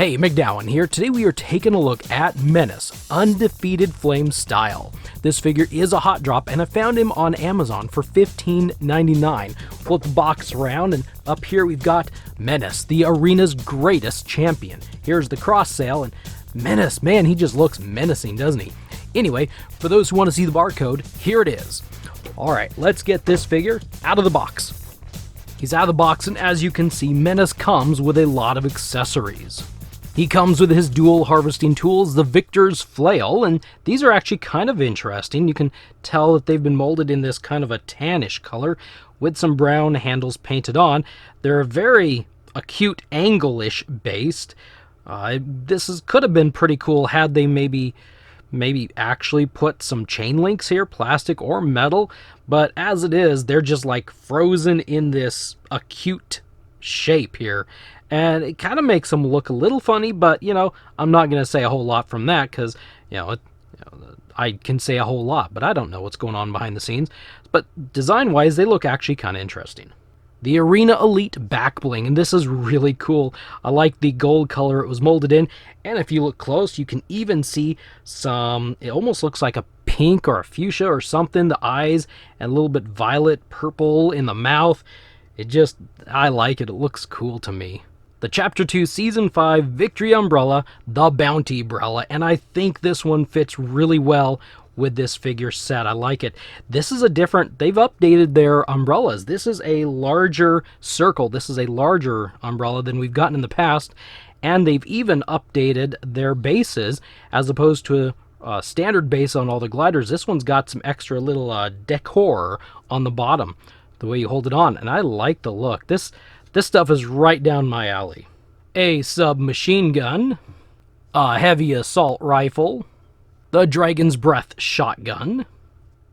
Hey, MacDowin here. Today we are taking a look at Menace, Undefeated Flame Style. This figure is a hot drop, and I found him on Amazon for $15.99. Flip the box around, and up here we've got Menace, the arena's greatest champion. Here's the cross sale, and Menace, man, he just looks menacing, doesn't he? Anyway, for those who want to see the barcode, here it is. Alright, let's get this figure out of the box. He's out of the box, and as you can see, Menace comes with a lot of accessories. He comes with his dual harvesting tools, the Victor's Flail, and these are actually kind of interesting. You can tell that they've been molded in this kind of a tannish color with some brown handles painted on. They're very acute angle-ish based. Could have been pretty cool had they maybe actually put some chain links here, plastic or metal, but as it is, they're just like frozen in this acute shape here. And it kind of makes them look a little funny, but, I'm not going to say a whole lot from that because, I can say a whole lot, but I don't know what's going on behind the scenes. But design-wise, they look actually kind of interesting. The Arena Elite back bling, and this is really cool. I like the gold color it was molded in, and if you look close, you can even see it almost looks like a pink or a fuchsia or something, the eyes, and a little bit violet purple in the mouth. I like it. It looks cool to me. The Chapter 2 Season 5 Victory Umbrella, the Bounty Brella, and I think this one fits really well with this figure set. I like it. This is they've updated their umbrellas. This is a larger circle. This is a larger umbrella than we've gotten in the past, and they've even updated their bases as opposed to a standard base on all the gliders. This one's got some extra little decor on the bottom, the way you hold it on, and I like the look. This stuff is right down my alley. A submachine gun, a heavy assault rifle, the Dragon's Breath shotgun,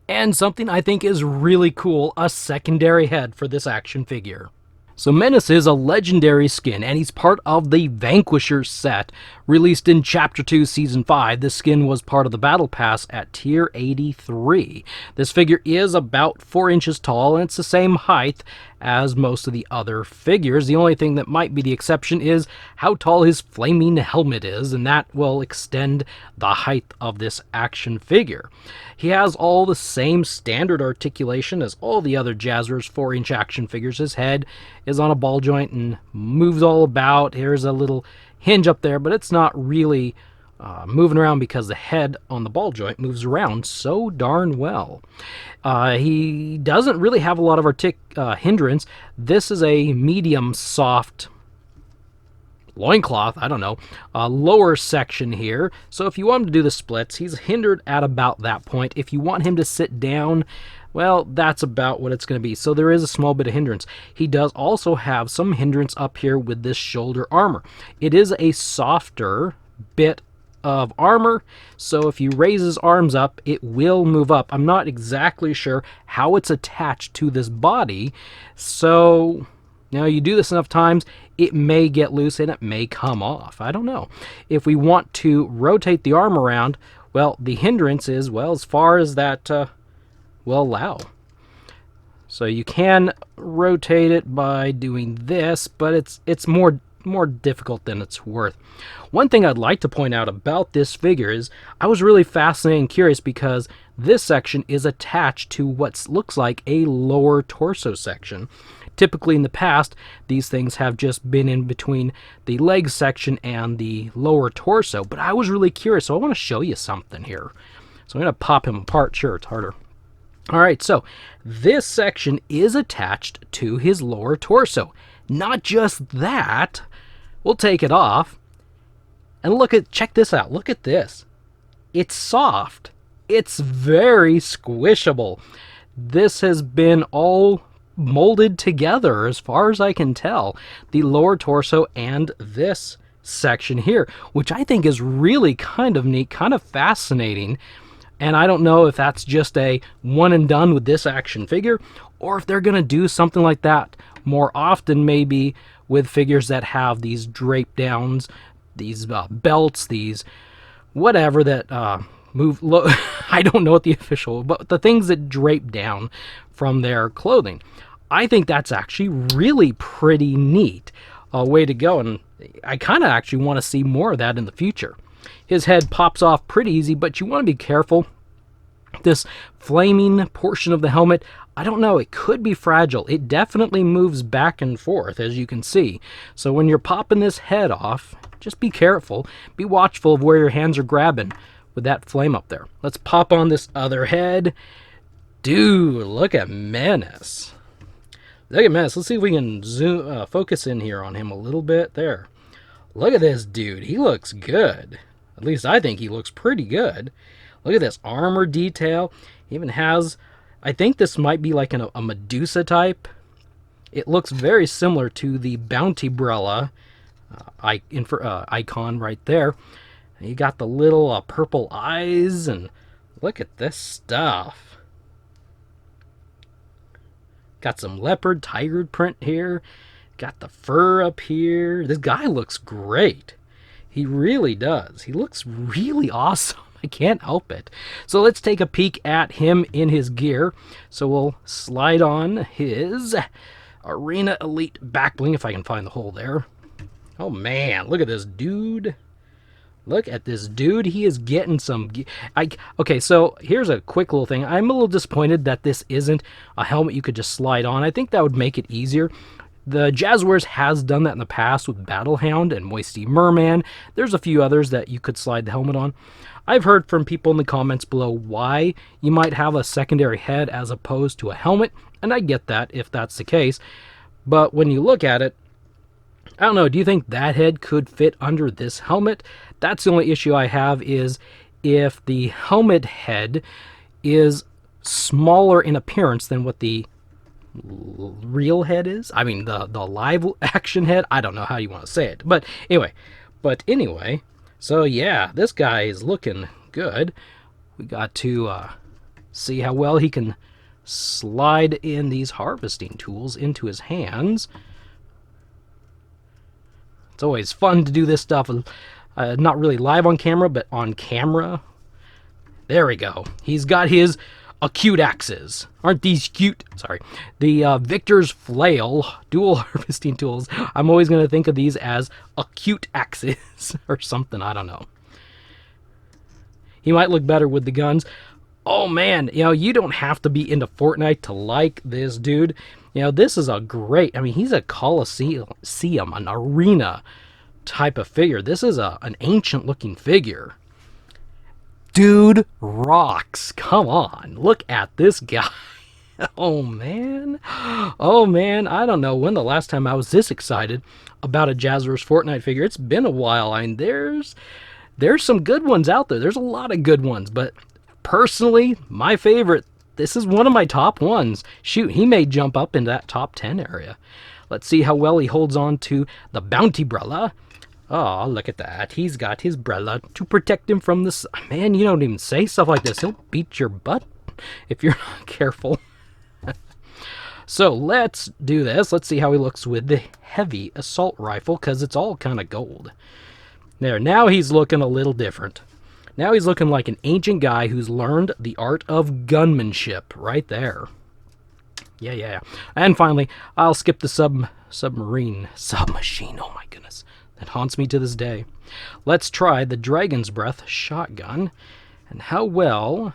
and something I think is really cool, a secondary head for this action figure. So Menace is a legendary skin, and he's part of the Vanquisher set, released in Chapter 2, Season 5. This skin was part of the Battle Pass at Tier 83. This figure is about 4 inches tall, and it's the same height as most of the other figures. The only thing that might be the exception is how tall his flaming helmet is, and that will extend the height of this action figure. He has all the same standard articulation as all the other Jazwares 4-inch action figures. His head is on a ball joint and moves all about. Here's a little hinge up there, but it's not really moving around because the head on the ball joint moves around so darn well. He doesn't really have a lot of hindrance. This is a medium soft loincloth, I don't know, lower section here. So if you want him to do the splits, he's hindered at about that point. If you want him to sit down, well, that's about what it's going to be. So there is a small bit of hindrance. He does also have some hindrance up here with this shoulder armor. It is a softer bit of armor, so if you raise his arms up, it will move up. I'm not exactly sure how it's attached to this body, so you do this enough times, it may get loose and it may come off. I don't know. If we want to rotate the arm around, well, the hindrance is, as far as that will allow. So you can rotate it by doing this, but it's more difficult than it's worth. One thing I'd like to point out about this figure is I was really fascinated and curious because this section is attached to what looks like a lower torso section. Typically in the past, these things have just been in between the leg section and the lower torso, but I was really curious, so I want to show you something here. So I'm going to pop him apart. Sure, it's harder. Alright, so this section is attached to his lower torso. Not just that, we'll take it off, and check this out, look at this. It's soft. It's very squishable. This has been all molded together as far as I can tell. The lower torso and this section here, which I think is really kind of neat, kind of fascinating. And I don't know if that's just a one and done with this action figure, or if they're going to do something like that more often, maybe with figures that have these drape downs, these belts, these whatever that move. I don't know what the official, but the things that drape down from their clothing. I think that's actually really pretty neat. way to go, and I kind of actually want to see more of that in the future. His head pops off pretty easy, but you want to be careful. This flaming portion of the helmet, I don't know, it could be fragile. It definitely moves back and forth, as you can see. So when you're popping this head off, just be careful. Be watchful of where your hands are grabbing with that flame up there. Let's pop on this other head. Dude, look at Menace. Look at Menace. Let's see if we can zoom, focus in here on him a little bit. There. Look at this dude. He looks good. At least I think he looks pretty good. Look at this armor detail. He even has, I think this might be like a Medusa type. It looks very similar to the Bounty Brella icon right there. You got the little purple eyes, and look at this stuff. Got some leopard, tiger print here. Got the fur up here. This guy looks great. He really does. He looks really awesome. I can't help it. So let's take a peek at him in his gear. So we'll slide on his Arena Elite back bling, if I can find the hole there. Oh man, look at this dude. Look at this dude. He is getting some... Okay, so here's a quick little thing. I'm a little disappointed that this isn't a helmet you could just slide on. I think that would make it easier. The Jazwares has done that in the past with Battlehound and Moisty Merman. There's a few others that you could slide the helmet on. I've heard from people in the comments below why you might have a secondary head as opposed to a helmet, and I get that if that's the case. But when you look at it, I don't know, do you think that head could fit under this helmet? That's the only issue I have, is if the helmet head is smaller in appearance than what the real head is. I mean, the live action head. I don't know how you want to say it. But anyway, so yeah, this guy is looking good. We got to see how well he can slide in these harvesting tools into his hands. It's always fun to do this stuff, not really live on camera, but on camera. There we go. He's got his acute axes. Aren't these cute? Sorry. The Victor's Flail dual harvesting tools. I'm always going to think of these as acute axes or something. I don't know. He might look better with the guns. Oh man, you know, you don't have to be into Fortnite to like this dude. You know, this is a great, I mean, he's a Coliseum, an arena type of figure. This is an ancient looking figure. Dude rocks. Come on, look at this guy. Oh man. Oh man, I don't know when the last time I was this excited about a Jazwares Fortnite figure. It's been a while. I mean, there's some good ones out there. There's a lot of good ones, but personally, my favorite, this is one of my top ones. Shoot, he may jump up into that top 10 area. Let's see how well he holds on to the Bounty Brella. Oh, look at that. He's got his Brella to protect him from this. Man, you don't even say stuff like this. He'll beat your butt if you're not careful. So let's do this. Let's see how he looks with the heavy assault rifle, because it's all kind of gold. There, now he's looking a little different. Now he's looking like an ancient guy who's learned the art of gunmanship right there. Yeah. And finally, I'll skip the submachine. Oh my goodness. That haunts me to this day. Let's try the Dragon's Breath shotgun. And how well...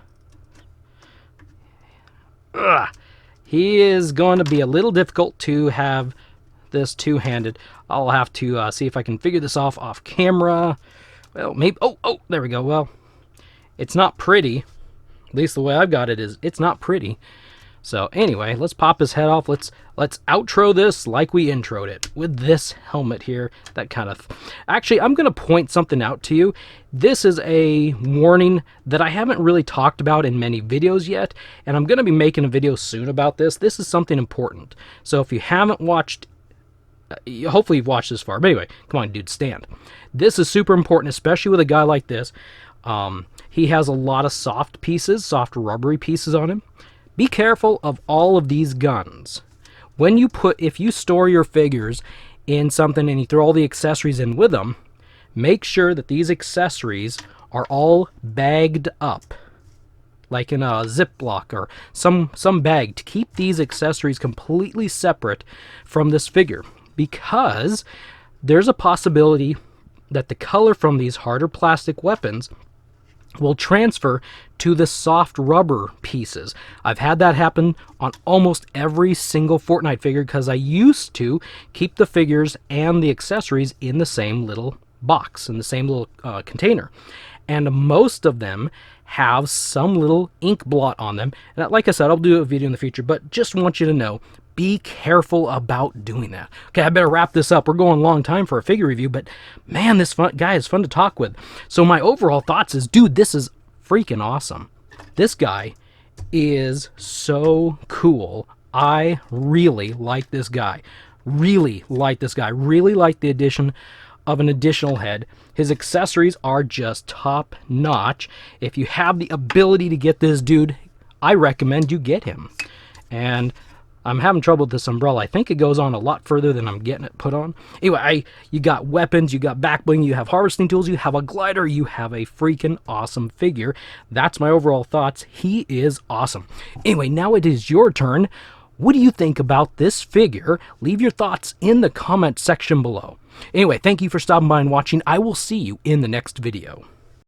He is going to be a little difficult to have this two-handed. I'll have to see if I can figure this off camera. Well, maybe... Oh, there we go. Well, it's not pretty. At least the way I've got it is, it's not pretty. So anyway, let's pop his head off. Let's outro this like we introed it with this helmet here. That kind of... Actually, I'm going to point something out to you. This is a warning that I haven't really talked about in many videos yet, and I'm going to be making a video soon about this. This is something important. So if you haven't watched... hopefully you've watched this far. But anyway, come on, dude, stand. This is super important, especially with a guy like this. He has a lot of soft pieces, soft rubbery pieces on him. Be careful of all of these guns. If you store your figures in something and you throw all the accessories in with them, make sure that these accessories are all bagged up, like in a Ziploc or some bag, to keep these accessories completely separate from this figure. because there's a possibility that the color from these harder plastic weapons will transfer to the soft rubber pieces. I've had that happen on almost every single Fortnite figure because I used to keep the figures and the accessories in the same little box, in the same little container. And most of them have some little ink blot on them. And like I said, I'll do a video in the future, but just want you to know, be careful about doing that. Okay, I better wrap this up. We're going a long time for a figure review, but man, this guy is fun to talk with. So my overall thoughts is, dude, this is freaking awesome. This guy is so cool. I really like this guy. Really like this guy. Really like the addition of an additional head. His accessories are just top notch. If you have the ability to get this dude, I recommend you get him. And I'm having trouble with this umbrella. I think it goes on a lot further than I'm getting it put on. Anyway, you got weapons, you got back bling, you have harvesting tools, you have a glider, you have a freaking awesome figure. That's my overall thoughts. He is awesome. Anyway, now it is your turn. What do you think about this figure? Leave your thoughts in the comment section below. Anyway, thank you for stopping by and watching. I will see you in the next video.